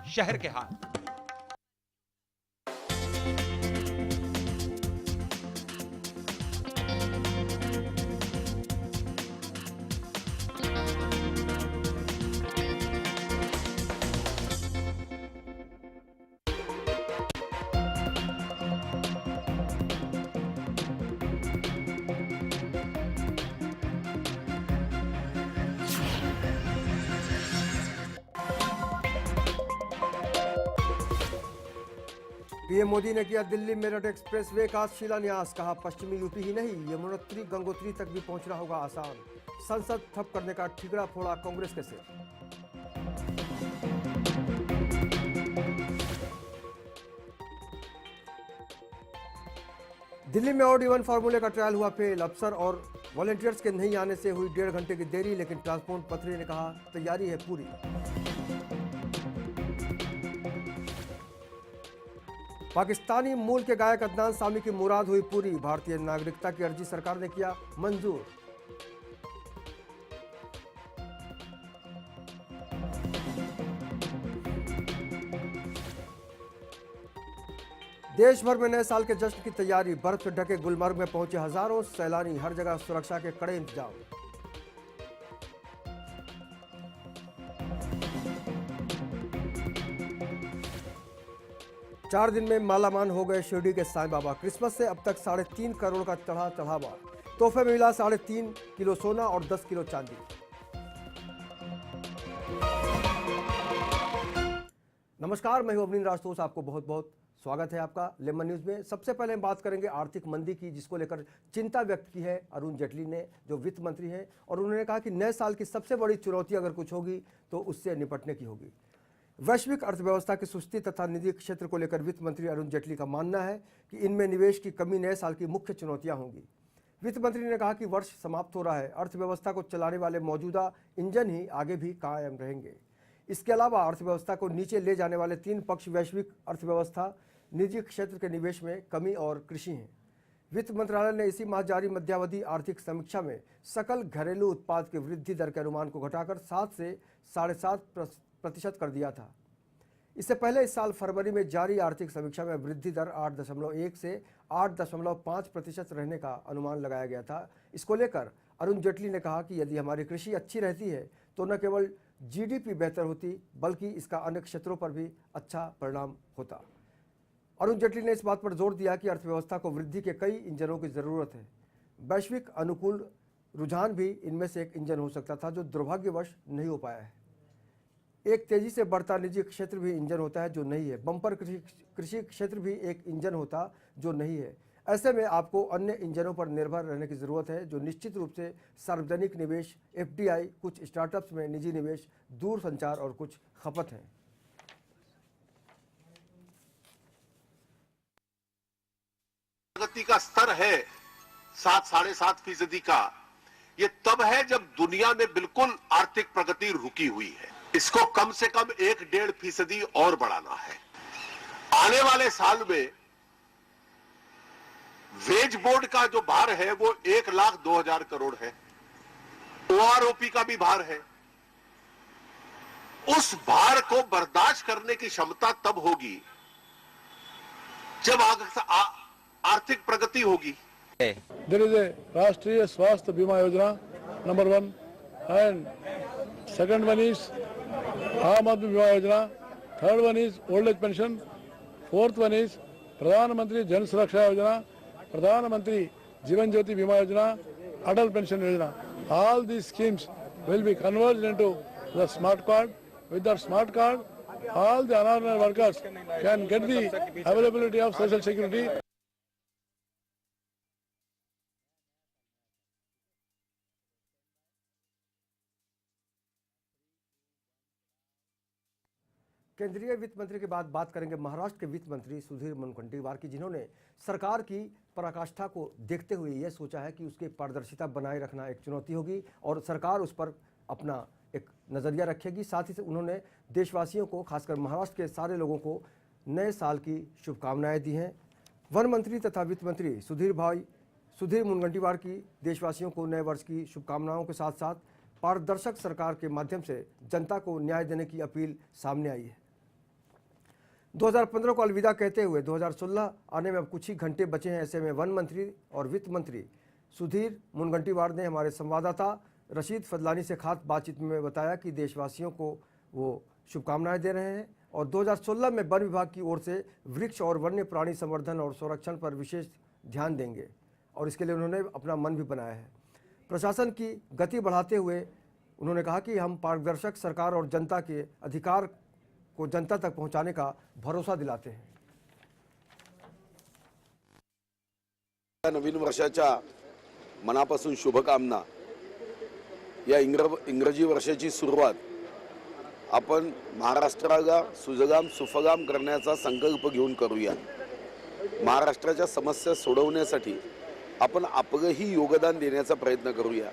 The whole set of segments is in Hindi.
शहर के हाल। पीएम मोदी ने किया दिल्ली मेरठ एक्सप्रेसवे का शिलान्यास। कहा पश्चिमी यूपी ही नहीं, यमुनोत्री गंगोत्री तक भी पहुंचना होगा आसान। संसद ठप करने का ठिकरा फोड़ा कांग्रेस के सिर। दिल्ली में ऑड इवन फार्मूले का ट्रायल हुआ फेल। अफसर और वॉलंटियर्स के नहीं आने से हुई 1.5 घंटे की देरी, लेकिन ट्रांसपोर्ट मंत्री ने कहा तैयारी है पूरी। पाकिस्तानी मूल के गायक अदनान सामी की मुराद हुई पूरी। भारतीय नागरिकता की अर्जी सरकार ने किया मंजूर। देश भर में नए साल के जश्न की तैयारी। बर्फ से ढके गुलमर्ग में पहुंचे हजारों सैलानी। हर जगह सुरक्षा के कड़े इंतजाम। चार दिन में मालामाल हो गए शिरडी के साईं बाबा। क्रिसमस से अब तक 3.5 करोड़ का चढ़ा चढ़ावा। तोहफे में मिला 3.5 किलो सोना और 10 किलो चांदी। नमस्कार, मैं हूं अवनींद्र राजतोष। आपको बहुत बहुत स्वागत है आपका लेमन न्यूज में। सबसे पहले हम बात करेंगे आर्थिक मंदी की, जिसको लेकर चिंता व्यक्त की है अरुण जेटली ने, जो वित्त मंत्री हैं, और उन्होंने कहा कि नए साल की सबसे बड़ी चुनौती अगर कुछ होगी तो उससे निपटने की होगी। वैश्विक अर्थव्यवस्था की सुस्ती तथा निजी क्षेत्र को लेकर वित्त मंत्री अरुण जेटली का मानना है कि इनमें निवेश की कमी नए साल की मुख्य चुनौतियां होंगी। वित्त मंत्री ने कहा कि वर्ष समाप्त हो रहा है, अर्थव्यवस्था को चलाने वाले मौजूदा इंजन ही आगे भी कायम रहेंगे। इसके अलावा अर्थव्यवस्था को नीचे ले जाने वाले 3 पक्ष वैश्विक अर्थव्यवस्था, निजी क्षेत्र के निवेश में कमी और कृषि हैं। वित्त मंत्रालय ने इसी माह जारी मध्यावधि आर्थिक समीक्षा में सकल घरेलू उत्पाद की वृद्धि दर के अनुमान को घटाकर 7 से 7.5% कर दिया था। इससे पहले इस साल फरवरी में जारी आर्थिक समीक्षा में वृद्धि दर 8.1 से 8.5% रहने का अनुमान लगाया गया था। इसको लेकर अरुण जेटली ने कहा कि यदि हमारी कृषि अच्छी रहती है तो न केवल जीडीपी बेहतर होती, बल्कि इसका अन्य क्षेत्रों पर भी अच्छा परिणाम होता। अरुण जेटली ने इस बात पर जोर दिया कि अर्थव्यवस्था को वृद्धि के कई इंजनों की जरूरत है। वैश्विक अनुकूल रुझान भी इनमें से एक इंजन हो सकता था, जो दुर्भाग्यवश नहीं हो पाया है। एक तेजी से बढ़ता निजी क्षेत्र भी इंजन होता है, जो नहीं है। बम्पर कृषि क्षेत्र भी एक इंजन होता, जो नहीं है। ऐसे में आपको अन्य इंजनों पर निर्भर रहने की जरूरत है, जो निश्चित रूप से सार्वजनिक निवेश, एफडीआई, कुछ स्टार्टअप्स में निजी निवेश, दूरसंचार और कुछ खपत है। प्रगति का स्तर है 7-7.5% का, ये तब है जब दुनिया में बिल्कुल आर्थिक प्रगति रुकी हुई है। इसको कम से कम 1-1.5% और बढ़ाना है। आने वाले साल में वेज बोर्ड का जो भार है वो 1,02,000 करोड़ है। ओआरओपी का भी भार है। उस भार को बर्दाश्त करने की क्षमता तब होगी जब आर्थिक प्रगति होगी। There is a राष्ट्रीय स्वास्थ्य बीमा योजना number 1 and second one is आम आदमी बीमा योजना, third one is old age pension, fourth one is प्रधानमंत्री जन सुरक्षा योजना, प्रधानमंत्री जीवन ज्योति बीमा योजना, अटल पेंशन योजना. All these schemes will be converged into the smart card. With the smart card, all the unorganized workers can get the availability of social security. केंद्रीय वित्त मंत्री के बाद बात करेंगे महाराष्ट्र के वित्त मंत्री सुधीर मुनगंटीवार की, जिन्होंने सरकार की पराकाष्ठा को देखते हुए यह सोचा है कि उसकी पारदर्शिता बनाए रखना एक चुनौती होगी और सरकार उस पर अपना एक नज़रिया रखेगी। साथ ही उन्होंने देशवासियों को, खासकर महाराष्ट्र के सारे लोगों को नए साल की शुभकामनाएं दी हैं। वन मंत्री तथा वित्त मंत्री सुधीर मुनगंटीवार की देशवासियों को नए वर्ष की शुभकामनाओं के साथ साथ पारदर्शक सरकार के माध्यम से जनता को न्याय देने की अपील सामने आई है। 2015 को अलविदा कहते हुए 2016 आने में अब कुछ ही घंटे बचे हैं। ऐसे में वन मंत्री और वित्त मंत्री सुधीर मुनगंटीवार ने हमारे संवाददाता रशीद फदलानी से खास बातचीत में बताया कि देशवासियों को वो शुभकामनाएं दे रहे हैं और 2016 में वन विभाग की ओर से वृक्ष और वन्य प्राणी संवर्धन और संरक्षण पर विशेष ध्यान देंगे और इसके लिए उन्होंने अपना मन भी बनाया है। प्रशासन की गति बढ़ाते हुए उन्होंने कहा कि हम पारदर्शक सरकार और जनता के अधिकार को जनता तक पहुंचाने का भरोसा दिलाते हैं। नवीन वर्षाच्या मनापासून शुभकामना। या इंग्रजी वर्षाची सुरुवात आपण महाराष्ट्राला सुजगाम सुफगाम करण्याचा संकल्प घेऊन करूया। महाराष्ट्राच्या समस्या सोडवण्यासाठी आपण आपलंही योगदान देण्याचा प्रयत्न करूया।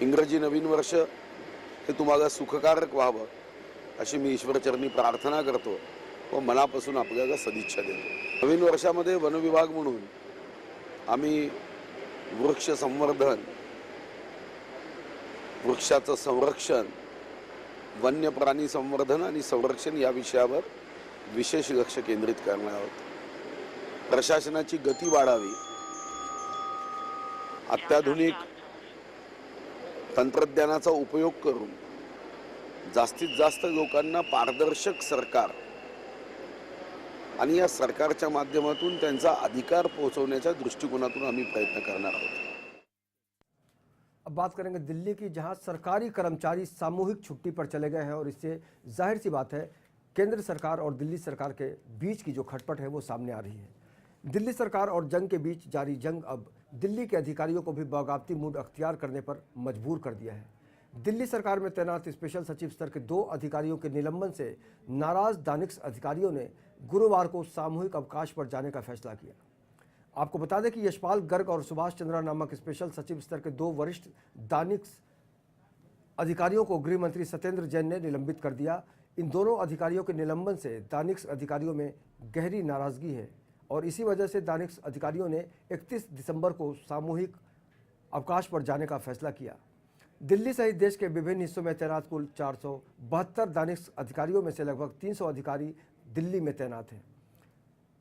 इंग्रजी नवीन वर्ष हे तुम्हाला सुखकारक व्हावं अशी मी ईश्वरचरणी प्रार्थना करतो व मनापासून आपल्याला सदिच्छा देतो। नवीन वर्षामध्ये वन विभाग म्हणून आम्ही वृक्ष संवर्धन, वृक्षाचं संरक्षण, वन्य प्राणी संवर्धन आणि संरक्षण या विषयावर विशेष लक्ष केंद्रित करणार आहोत। प्रशासनाची गती वाढावी, अत्याधुनिक तंत्रज्ञानाचा उपयोग करून जास्तीत जास्त लोकांना पारदर्शक सरकार आणि या सरकारच्या माध्यमातून त्यांचा अधिकार पोहोचवण्याच्या दृष्टिकोनातून आम्ही प्रयत्न करणार आहोत। अब बात करेंगे दिल्ली की, जहां सरकारी कर्मचारी सामूहिक छुट्टी पर चले गए हैं और इससे जाहिर सी बात है केंद्र सरकार और दिल्ली सरकार के बीच की जो खटपट है वो सामने आ रही है। दिल्ली सरकार और जंग के बीच जारी जंग अब दिल्ली के अधिकारियों को भी बगावती मूड अख्तियार करने पर मजबूर कर दिया है। दिल्ली सरकार में तैनात स्पेशल सचिव स्तर के 2 अधिकारियों के निलंबन से नाराज दानिश अधिकारियों ने गुरुवार को सामूहिक अवकाश पर जाने का फैसला किया। आपको बता दें कि यशपाल गर्ग और सुभाष चंद्रा नामक स्पेशल सचिव स्तर के 2 वरिष्ठ दानिश अधिकारियों को गृह मंत्री सत्येंद्र जैन ने निलंबित कर दिया। इन दोनों अधिकारियों के निलंबन से दानिश अधिकारियों में गहरी नाराजगी है और इसी वजह से दानिश अधिकारियों ने 31 दिसंबर को सामूहिक अवकाश पर जाने का फैसला किया। दिल्ली सहित देश के विभिन्न हिस्सों में तैनात कुल 472 दानिश अधिकारियों में से लगभग 300 अधिकारी दिल्ली में तैनात हैं।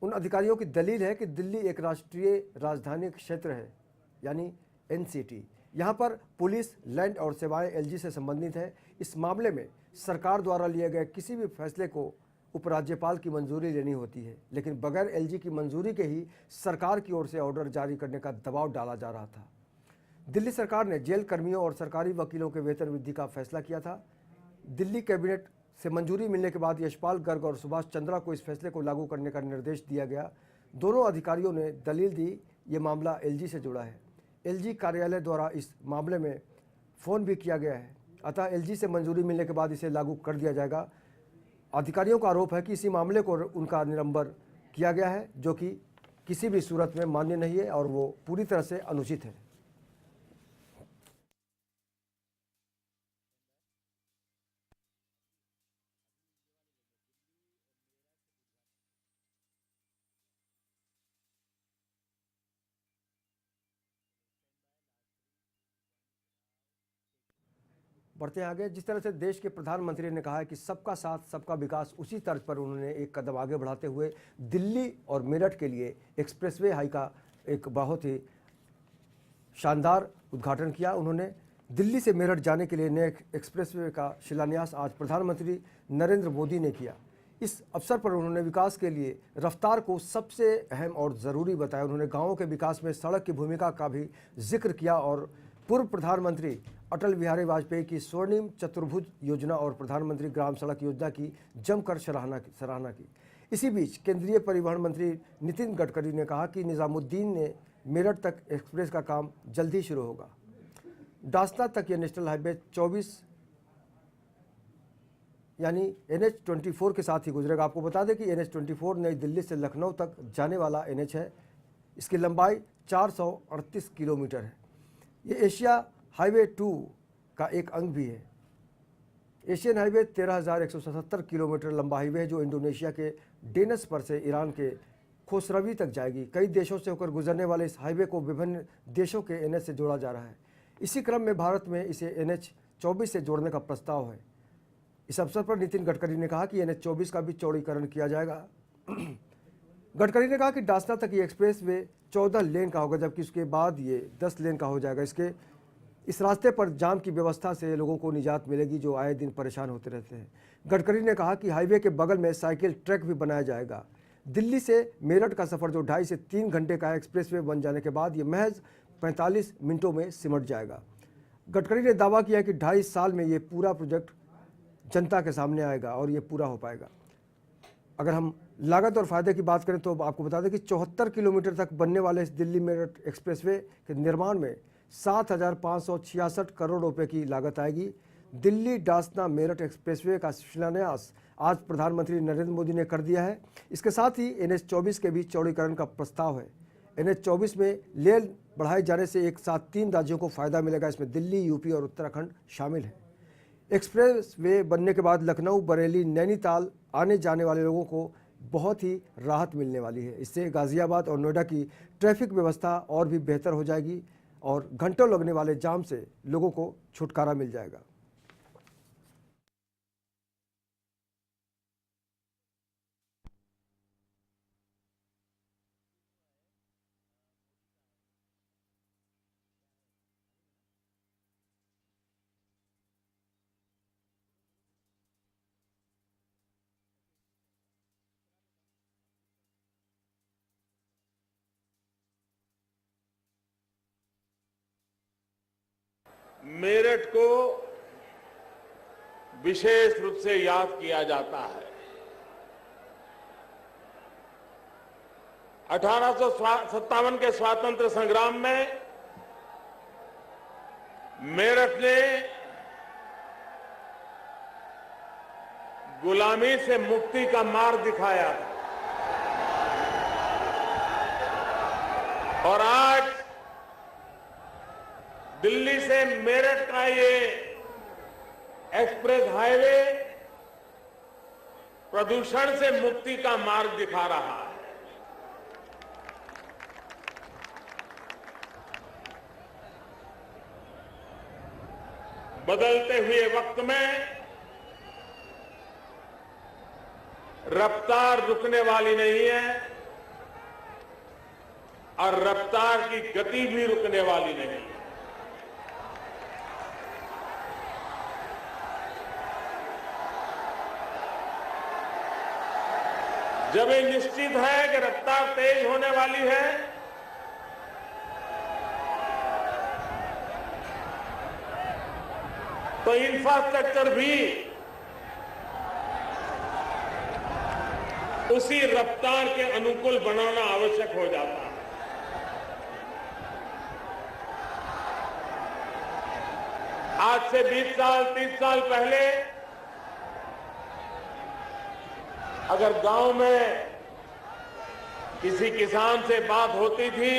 उन अधिकारियों की दलील है कि दिल्ली एक राष्ट्रीय राजधानी क्षेत्र है यानी एनसीटी। यहाँ पर पुलिस, लैंड और सेवाएं एलजी से संबंधित है। इस मामले में सरकार द्वारा लिए गए किसी भी फैसले को उपराज्यपाल की मंजूरी लेनी होती है, लेकिन बगैर एलजी की मंजूरी के ही सरकार की ओर से ऑर्डर जारी करने का दबाव डाला जा रहा था। दिल्ली सरकार ने जेल कर्मियों और सरकारी वकीलों के वेतन वृद्धि का फैसला किया था। दिल्ली कैबिनेट से मंजूरी मिलने के बाद यशपाल गर्ग और सुभाष चंद्रा को इस फैसले को लागू करने का निर्देश दिया गया। दोनों अधिकारियों ने दलील दी ये मामला एलजी से जुड़ा है। एलजी कार्यालय द्वारा इस मामले में फ़ोन भी किया गया है, अतः एलजी से मंजूरी मिलने के बाद इसे लागू कर दिया जाएगा। अधिकारियों का आरोप है कि इसी मामले को उनका निलंबन किया गया है, जो कि किसी भी सूरत में मान्य नहीं है और वो पूरी तरह से अनुचित है। बढ़ते हैं आगे। जिस तरह से देश के प्रधानमंत्री ने कहा है कि सबका साथ सबका विकास, उसी तर्ज पर उन्होंने एक कदम आगे बढ़ाते हुए दिल्ली और मेरठ के लिए एक्सप्रेसवे हाई का एक बहुत ही शानदार उद्घाटन किया। उन्होंने दिल्ली से मेरठ जाने के लिए नए एक्सप्रेसवे का शिलान्यास आज प्रधानमंत्री नरेंद्र मोदी ने किया। इस अवसर पर उन्होंने विकास के लिए रफ्तार को सबसे अहम और ज़रूरी बताया। उन्होंने गाँवों के विकास में सड़क की भूमिका का भी जिक्र किया और पूर्व प्रधानमंत्री अटल बिहारी वाजपेयी की स्वर्णिम चतुर्भुज योजना और प्रधानमंत्री ग्राम सड़क योजना की जमकर सराहना की। इसी बीच केंद्रीय परिवहन मंत्री नितिन गडकरी ने कहा कि निजामुद्दीन ने मेरठ तक एक्सप्रेस का काम जल्द ही शुरू होगा। डासना तक ये नेशनल हाईवे 24 यानी NH 24 के साथ ही गुजरेगा। आपको बता दें कि NH 24 नई दिल्ली से लखनऊ तक जाने वाला NH है। इसकी लंबाई 438 किलोमीटर है। ये एशिया हाईवे 2 का एक अंग भी है। एशियन हाईवे 13,177 किलोमीटर लंबा हाईवे है जो इंडोनेशिया के डेनस पर से ईरान के खोसरवी तक जाएगी। कई देशों से होकर गुजरने वाले इस हाईवे को विभिन्न देशों के NH से जोड़ा जा रहा है। इसी क्रम में भारत में इसे NH 24 से जोड़ने का प्रस्ताव है। इस अवसर पर नितिन गडकरी ने कहा कि NH-24 का भी चौड़ीकरण किया जाएगा। गडकरी ने कहा कि डासना तक ये एक्सप्रेस वे 14 लेन का होगा, जबकि उसके बाद ये 10 लेन का हो जाएगा। इस रास्ते पर जाम की व्यवस्था से लोगों को निजात मिलेगी जो आए दिन परेशान होते रहते हैं। गडकरी ने कहा कि हाईवे के बगल में साइकिल ट्रैक भी बनाया जाएगा। दिल्ली से मेरठ का सफ़र जो 2.5 से 3 घंटे का एक्सप्रेसवे बन जाने के बाद ये महज 45 मिनटों में सिमट जाएगा। गडकरी ने दावा किया कि 2.5 साल में ये पूरा प्रोजेक्ट जनता के सामने आएगा और ये पूरा हो पाएगा। अगर हम लागत और फायदे की बात करें तो आपको बता दें कि 74 किलोमीटर तक बनने वाले इस दिल्ली मेरठ एक्सप्रेसवे के निर्माण में 7,566 करोड़ रुपए की लागत आएगी। दिल्ली डासना मेरठ एक्सप्रेसवे का शिलान्यास आज प्रधानमंत्री नरेंद्र मोदी ने कर दिया है। इसके साथ ही NH-24 के भी चौड़ीकरण का प्रस्ताव है। NH-24 में लेन बढ़ाए जाने से एक साथ 3 राज्यों को फायदा मिलेगा। इसमें दिल्ली, यूपी और उत्तराखंड शामिल है। एक्सप्रेस वे बनने के बाद लखनऊ, बरेली, नैनीताल आने जाने वाले लोगों को बहुत ही राहत मिलने वाली है। इससे गाज़ियाबाद और नोएडा की ट्रैफिक व्यवस्था और भी बेहतर हो जाएगी और घंटों लगने वाले जाम से लोगों को छुटकारा मिल जाएगा। मेरठ को विशेष रूप से याद किया जाता है। 1857 के स्वातंत्र संग्राम में मेरठ ने गुलामी से मुक्ति का मार्ग दिखाया था और आज दिल्ली से मेरठ का ये एक्सप्रेस हाईवे प्रदूषण से मुक्ति का मार्ग दिखा रहा है। बदलते हुए वक्त में रफ्तार रुकने वाली नहीं है और रफ्तार की गति भी रुकने वाली नहीं है। जब ये निश्चित है कि रफ्तार तेज होने वाली है तो इंफ्रास्ट्रक्चर भी उसी रफ्तार के अनुकूल बनाना आवश्यक हो जाता है। आज से 20 साल 30 साल पहले अगर गांव में किसी किसान से बात होती थी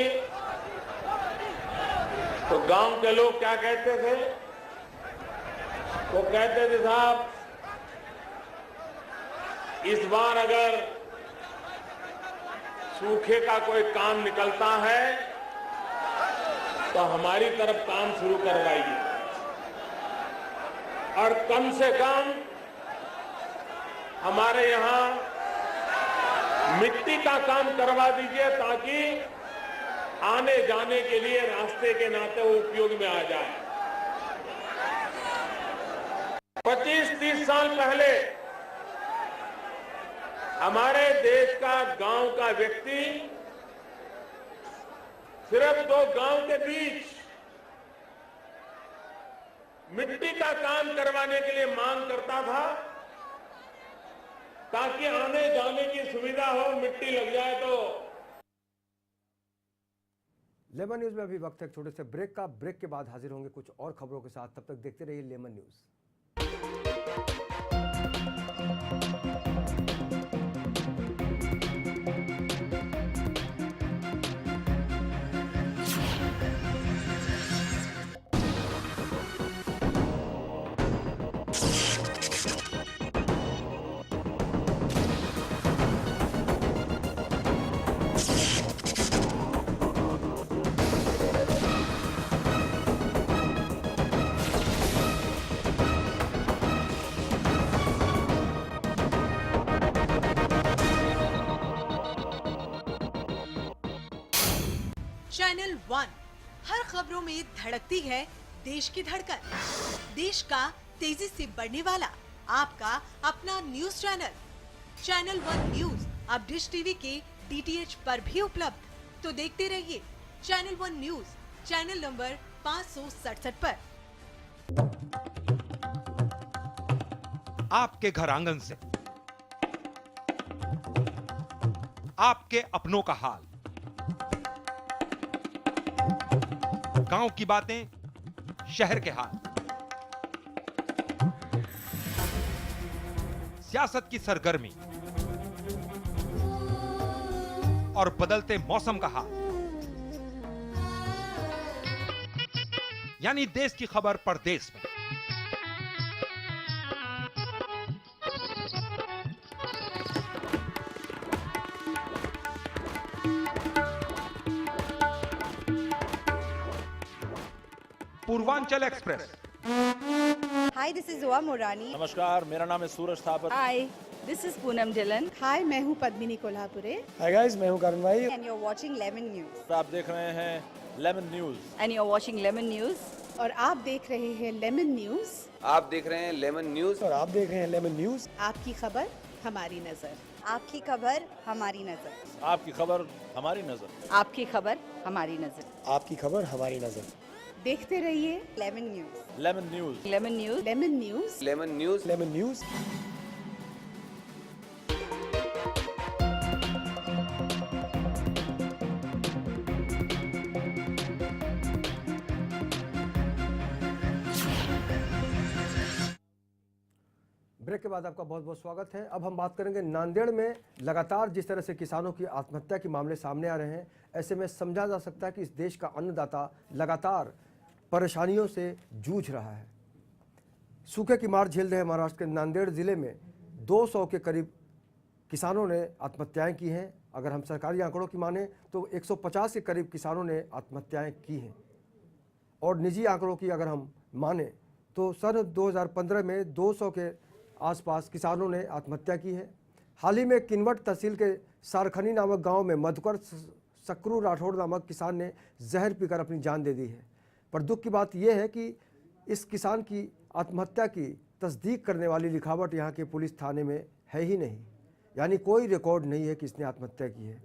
तो गांव के लोग क्या कहते थे? वो कहते थे साहब इस बार अगर सूखे का कोई काम निकलता है तो हमारी तरफ काम शुरू करवाइए और कम से कम हमारे यहां मिट्टी का काम करवा दीजिए ताकि आने जाने के लिए रास्ते के नाते वो उपयोग में आ जाए। 25-30 साल पहले हमारे देश का गांव का व्यक्ति सिर्फ 2 गांव के बीच मिट्टी का काम करवाने के लिए मांग करता था ताकि आने जाने की सुविधा हो, मिट्टी लग जाए तो। लेमन न्यूज में अभी वक्त है एक छोटे से ब्रेक का। ब्रेक के बाद हाजिर होंगे कुछ और खबरों के साथ। तब तक देखते रहिए लेमन न्यूज। चैनल वन, हर खबरों में धड़कती है देश की धड़कन। देश का तेजी से बढ़ने वाला आपका अपना news channel, channel one news अब डिश टीवी के DTH पर भी उपलब्ध। तो देखते रहिए channel one news, channel number 567 पर। आपके घर आंगन से आपके अपनों का हाल, गांव की बातें, शहर के हाल, सियासत की सरगर्मी और बदलते मौसम का हाल, यानी देश की खबर परदेश में। Purvanchal express. Hi, this is Zoa Morani. नमस्कार, मेरा नाम है सूरज Thapar. Hi, this is Poonam Jalan. Hi, मैं हूँ पद्मिनी कोल्हापुरे. Hi guys, मैं हूँ करण भाई। And you're watching Lemon News. आप देख रहे हैं lemon news. And you're watching Lemon News. और आप देख रहे हैं लेमन न्यूज. आप देख रहे हैं लेमन न्यूज और आप देख रहे हैं लेमन न्यूज। आपकी खबर हमारी नजर. आपकी खबर हमारी नजर. आपकी खबर हमारी नजर। आपकी खबर हमारी नजर. आपकी खबर हमारी नजर। देखते रहिए Lemon News. Lemon News. Lemon News. Lemon News. Lemon News Lemon News. Break के बाद आपका बहुत बहुत स्वागत है। अब हम बात करेंगे नांदेड़ में लगातार जिस तरह से किसानों की आत्महत्या के मामले सामने आ रहे हैं, ऐसे में समझा जा सकता है कि इस देश का अन्नदाता लगातार परेशानियों से जूझ रहा है। सूखे की मार झेल रहे महाराष्ट्र के नांदेड़ ज़िले में 200 के करीब किसानों ने आत्महत्याएं की हैं। अगर हम सरकारी आंकड़ों की माने तो 150 के करीब किसानों ने आत्महत्याएं की हैं, और निजी आंकड़ों की अगर हम माने तो सन 2015 में 200 के आसपास किसानों ने आत्महत्या की है। हाल ही में किनवट तहसील के सारखनी नामक गांव में मधुकर सक्रू राठौड़ नामक किसान ने जहर पीकर अपनी जान दे दी है। पर दुख की बात यह है कि इस किसान की आत्महत्या की तस्दीक करने वाली लिखावट यहाँ के पुलिस थाने में है ही नहीं, यानी कोई रिकॉर्ड नहीं है कि इसने आत्महत्या की है।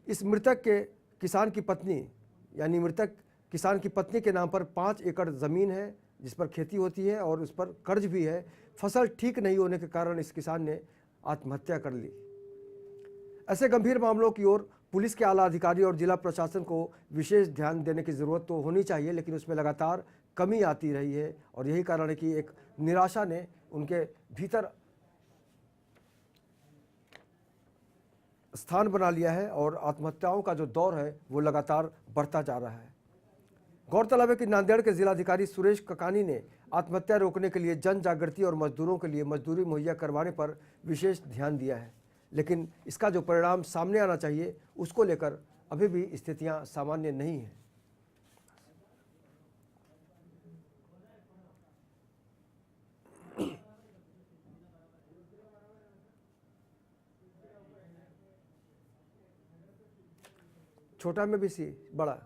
इस मृतक के किसान की पत्नी, यानी मृतक किसान की पत्नी के नाम पर 5 एकड़ ज़मीन है जिस पर खेती होती है और उस पर कर्ज भी है। फसल ठीक नहीं होने के कारण इस किसान ने आत्महत्या कर ली। ऐसे गंभीर मामलों की ओर पुलिस के आला अधिकारी और जिला प्रशासन को विशेष ध्यान देने की ज़रूरत तो होनी चाहिए, लेकिन उसमें लगातार कमी आती रही है और यही कारण है कि एक निराशा ने उनके भीतर स्थान बना लिया है और आत्महत्याओं का जो दौर है वो लगातार बढ़ता जा रहा है। गौरतलब है कि नांदेड़ के जिलाधिकारी सुरेश ककानी ने आत्महत्या रोकने के लिए जन जागृति और मजदूरों के लिए मजदूरी मुहैया करवाने पर विशेष ध्यान दिया है, लेकिन इसका जो परिणाम सामने आना चाहिए उसको लेकर अभी भी स्थितियां सामान्य नहीं हैं। छोटा में भी सी बड़ा।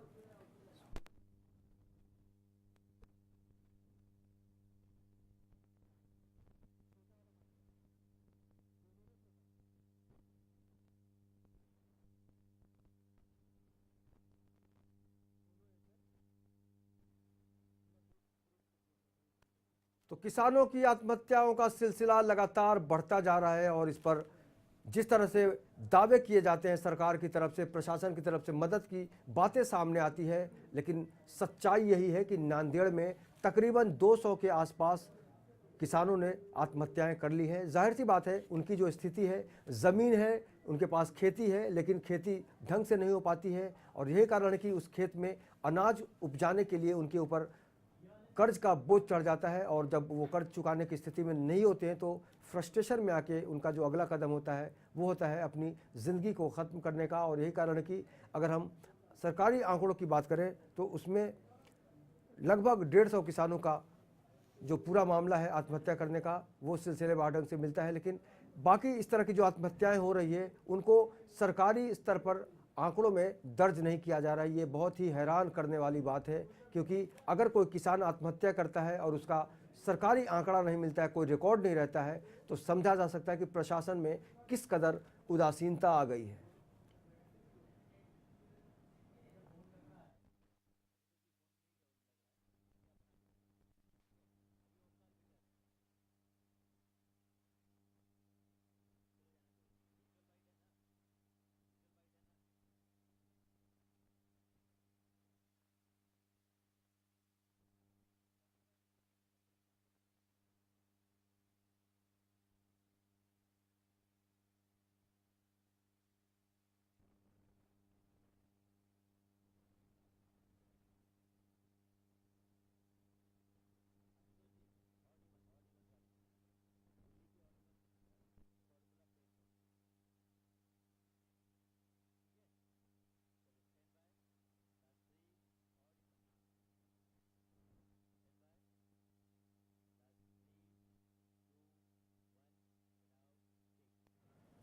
तो किसानों की आत्महत्याओं का सिलसिला लगातार बढ़ता जा रहा है और इस पर जिस तरह से दावे किए जाते हैं सरकार की तरफ से, प्रशासन की तरफ से मदद की बातें सामने आती है, लेकिन सच्चाई यही है कि नांदेड़ में तकरीबन 200 के आसपास किसानों ने आत्महत्याएं कर ली हैं। जाहिर सी बात है, उनकी जो स्थिति है, ज़मीन है, उनके पास खेती है, लेकिन खेती ढंग से नहीं हो पाती है और यही कारण है कि उस खेत में अनाज उपजाने के लिए उनके ऊपर कर्ज का बोझ चढ़ जाता है और जब वो कर्ज चुकाने की स्थिति में नहीं होते हैं तो फ्रस्ट्रेशन में आके उनका जो अगला कदम होता है वो होता है अपनी ज़िंदगी को ख़त्म करने का। और यही कारण है कि अगर हम सरकारी आंकड़ों की बात करें तो उसमें लगभग 150 किसानों का जो पूरा मामला है आत्महत्या करने का वो सिलसिलेवार ढंग से मिलता है, लेकिन बाकी इस तरह की जो आत्महत्याएँ हो रही है उनको सरकारी स्तर पर आंकड़ों में दर्ज नहीं किया जा रहा है। ये बहुत ही हैरान करने वाली बात है, क्योंकि अगर कोई किसान आत्महत्या करता है और उसका सरकारी आंकड़ा नहीं मिलता है, कोई रिकॉर्ड नहीं रहता है, तो समझा जा सकता है कि प्रशासन में किस कदर उदासीनता आ गई है।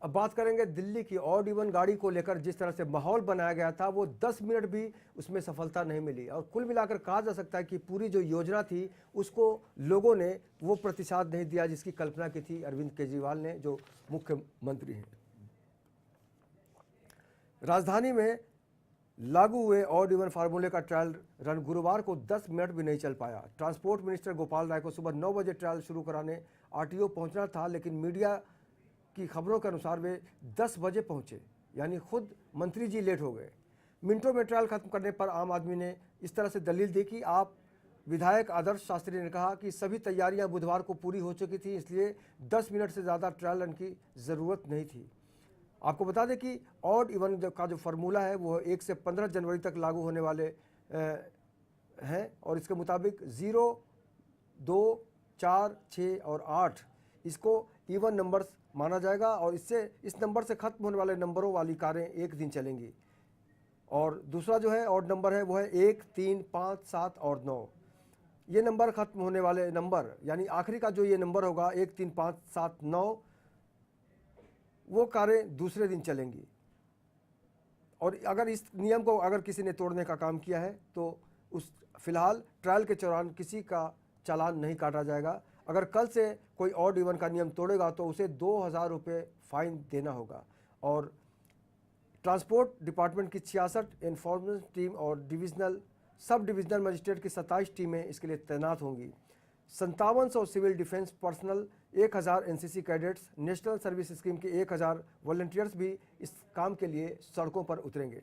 अब बात करेंगे दिल्ली की ऑड इवन गाड़ी को लेकर। जिस तरह से माहौल बनाया गया था, वो 10 मिनट भी उसमें सफलता नहीं मिली, और कुल मिलाकर कहा जा सकता है कि पूरी जो योजना थी उसको लोगों ने वो प्रतिसाद नहीं दिया जिसकी कल्पना की थी अरविंद केजरीवाल ने, जो मुख्यमंत्री हैं। राजधानी में लागू हुए ऑड इवन फार्मूले का ट्रायल रन गुरुवार को 10 मिनट भी नहीं चल पाया। ट्रांसपोर्ट मिनिस्टर गोपाल राय को सुबह 9 बजे ट्रायल शुरू कराने आरटीओ पहुंचना था, लेकिन मीडिया की खबरों के अनुसार वे 10 बजे पहुंचे, यानी खुद मंत्री जी लेट हो गए। मिनटों में ट्रायल खत्म करने पर आम आदमी ने इस तरह से दलील दी कि आप विधायक आदर्श शास्त्री ने कहा कि सभी तैयारियां बुधवार को पूरी हो चुकी थी, इसलिए 10 मिनट से ज़्यादा ट्रायल रन की ज़रूरत नहीं थी। आपको बता दें कि ऑड इवन का जो फार्मूला है वो 1 से 15 जनवरी तक लागू होने वाले हैं, और इसके मुताबिक 0, 2, 4, 6 और 8 इसको इवन नंबर्स माना जाएगा, और इस नंबर से खत्म होने वाले नंबरों वाली कारें एक दिन चलेंगी। और दूसरा जो है ऑड नंबर है वो है 1, 3, 5, 7 और 9। ये नंबर खत्म होने वाले नंबर, यानी आखिरी का जो ये नंबर होगा 1, 3, 5, 7, 9, वो कारें दूसरे दिन चलेंगी। और अगर इस नियम को अगर किसी ने तोड़ने का काम किया है तो उस फिलहाल ट्रायल के दौरान किसी का चालान नहीं काटा जाएगा। अगर कल से कोई ऑड इवन का नियम तोड़ेगा तो उसे 2000 रुपये फाइन देना होगा। और ट्रांसपोर्ट डिपार्टमेंट की 66 एनफोर्समेंट टीम और सब डिविजनल मजिस्ट्रेट की 27 टीमें इसके लिए तैनात होंगी। 5700 civil defence personnel, 1000 NCC cadets, national service scheme के 1000 वॉलंटियर्स भी इस काम के लिए सड़कों पर उतरेंगे।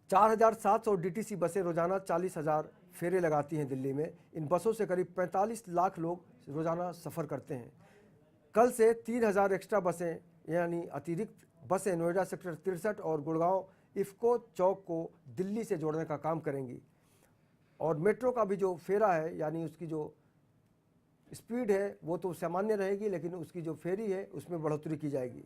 4700 डीटीसी बसें रोजाना 40,000 फेरे लगाती हैं दिल्ली में। इन बसों से करीब 45 लाख लोग रोजाना सफ़र करते हैं। कल से 3000 एक्स्ट्रा बसें, यानी अतिरिक्त बसें नोएडा सेक्टर 63 और गुड़गांव इफ्को चौक को दिल्ली से जोड़ने का काम करेंगी। और मेट्रो का भी जो फेरा है, यानी उसकी जो स्पीड है वो तो सामान्य रहेगी, लेकिन उसकी जो फेरी है उसमें बढ़ोतरी की जाएगी।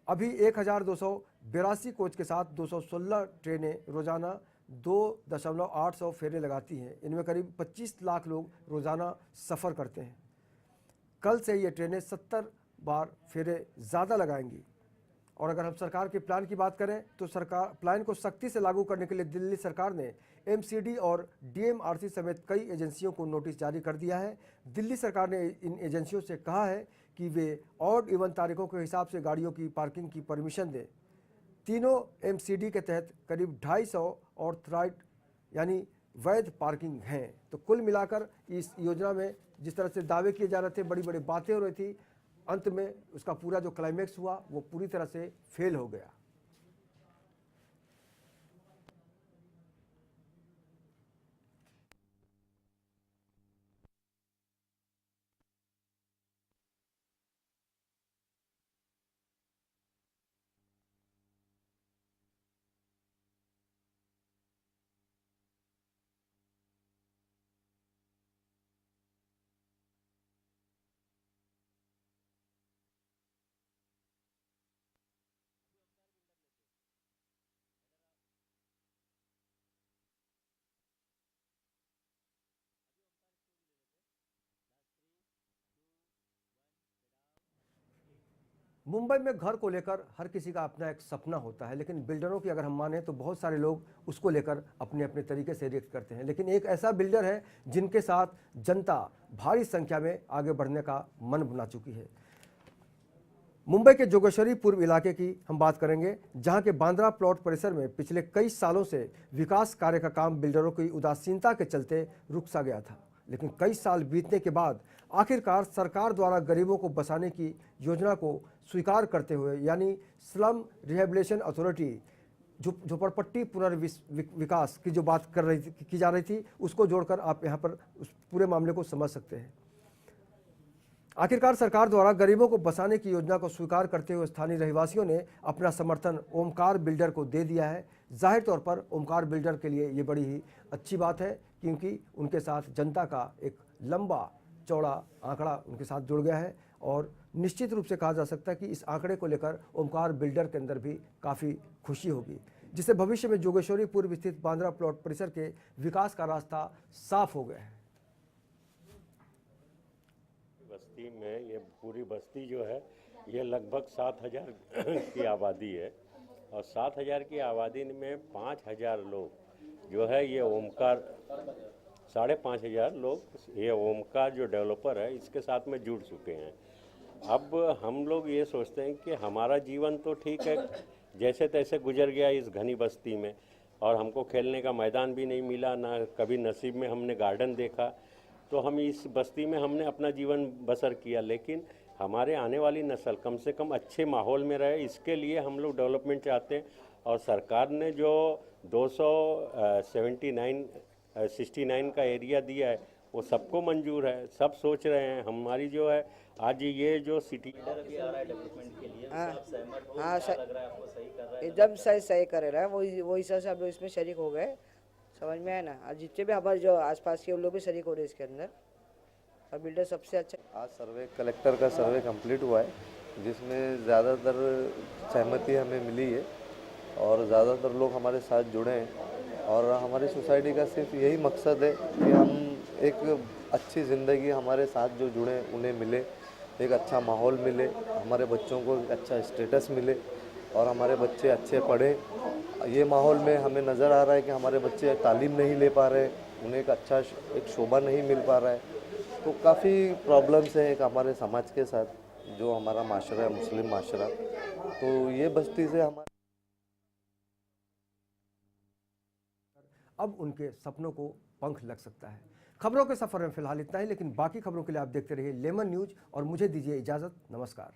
अभी 1282 कोच के साथ 216 ट्रेनें रोजाना 2.800 फेरे लगाती हैं। इनमें करीब 25 लाख लोग रोज़ाना सफ़र करते हैं। कल से ये ट्रेनें 70 बार फेरे ज़्यादा लगाएंगी। और अगर हम सरकार के प्लान की बात करें तो सरकार प्लान को सख्ती से लागू करने के लिए दिल्ली सरकार ने एमसीडी और डीएमआरसी समेत कई एजेंसियों को नोटिस जारी कर दिया है। दिल्ली सरकार ने इन एजेंसियों से कहा है कि वे ऑड इवन तारीखों के हिसाब से गाड़ियों की पार्किंग की परमिशन दें। तीनों एमसीडी के तहत करीब 250 ऑथराइज्ड यानी वैध पार्किंग हैं। तो कुल मिलाकर इस योजना में जिस तरह से दावे किए जा रहे थे, बड़ी बड़ी बातें हो रही थी, अंत में उसका पूरा जो क्लाइमेक्स हुआ वो पूरी तरह से फेल हो गया। मुंबई में घर को लेकर हर किसी का अपना एक सपना होता है, लेकिन बिल्डरों की अगर हम माने तो बहुत सारे लोग उसको लेकर अपने अपने तरीके से रिएक्ट करते हैं। लेकिन एक ऐसा बिल्डर है जिनके साथ जनता भारी संख्या में आगे बढ़ने का मन बना चुकी है। मुंबई के जोगेश्वरी पूर्व इलाके की हम बात करेंगे, जहां के बांद्रा प्लॉट परिसर में पिछले कई सालों से विकास कार्य का काम बिल्डरों की उदासीनता के चलते रुक सा गया था। लेकिन कई साल बीतने के बाद आखिरकार सरकार द्वारा गरीबों को बसाने की योजना को स्वीकार करते हुए, यानी स्लम रिहेबिलिटेशन अथॉरिटी झोपड़पट्टी पुनर्विकास की जो बात की जा रही थी, उसको जोड़कर आप यहाँ पर उस पूरे मामले को समझ सकते हैं। आखिरकार सरकार द्वारा गरीबों को बसाने की योजना को स्वीकार करते हुए स्थानीय रहवासियों ने अपना समर्थन ओमकार बिल्डर को दे दिया है। जाहिर तौर पर ओमकार बिल्डर के लिए ये बड़ी ही अच्छी बात है, क्योंकि उनके साथ जनता का एक लंबा चौड़ा आंकड़ा उनके साथ जुड़ गया है और निश्चित रूप से कहा जा सकता है कि इस आंकड़े को लेकर ओमकार बिल्डर के अंदर भी काफ़ी खुशी होगी, जिससे भविष्य में जोगेश्वरी पूर्व स्थित बांद्रा प्लॉट परिसर के विकास का रास्ता साफ हो गया है। बस्ती में ये पूरी बस्ती जो है ये लगभग 7,000 की आबादी है और 7,000 की आबादी में 5,000 लोग जो है ये ओमकार 5,500 लोग ये ओमकार जो डेवलपर है इसके साथ में जुड़ चुके हैं। अब हम लोग ये सोचते हैं कि हमारा जीवन तो ठीक है जैसे तैसे गुजर गया इस घनी बस्ती में, और हमको खेलने का मैदान भी नहीं मिला, ना कभी नसीब में हमने गार्डन देखा, तो हम इस बस्ती में हमने अपना जीवन बसर किया। लेकिन हमारे आने वाली नस्ल कम से कम अच्छे माहौल में रहे, इसके लिए हम लोग डेवलपमेंट चाहते हैं। और सरकार ने जो 269 का एरिया दिया है वो सबको मंजूर है, सब सोच रहे हैं। हमारी जो है आज ये जो सिटी अभी आ रहा है डेवलपमेंट के लिए, आप सहमत हो? क्या लग रहा है आपको, सही कर रहा है? एकदम सही कर रहा है, वो हिसाब से हम लोग इसमें शरीक हो गए, समझ में आया ना। आज जितने भी हमारे जो आसपास के उन लोग भी शरीक हो रहे हैं इसके अंदर, और बिल्डर सबसे अच्छा। आज सर्वे कलेक्टर का सर्वे कंप्लीट हुआ है, जिसमें ज़्यादातर सहमति हमें मिली है और ज़्यादातर लोग हमारे साथ जुड़े हैं। और हमारी सोसाइटी का सिर्फ यही मकसद है कि हम एक अच्छी ज़िंदगी हमारे साथ जो जुड़े उन्हें मिले, एक अच्छा माहौल मिले, हमारे बच्चों को एक अच्छा स्टेटस मिले और हमारे बच्चे अच्छे पढ़ें। ये माहौल में हमें नज़र आ रहा है कि हमारे बच्चे तालीम नहीं ले पा रहे, उन्हें एक अच्छा एक शोभा नहीं मिल पा रहा है, तो काफ़ी प्रॉब्लम्स हैं एक हमारे समाज के साथ, जो हमारा माशरा है मुस्लिम माशरा। तो ये बस्ती से हमारे अब उनके सपनों को पंख लग सकता है। खबरों के सफर में फिलहाल इतना ही, लेकिन बाकी खबरों के लिए आप देखते रहिए लेमन न्यूज और मुझे दीजिए इजाजत। नमस्कार।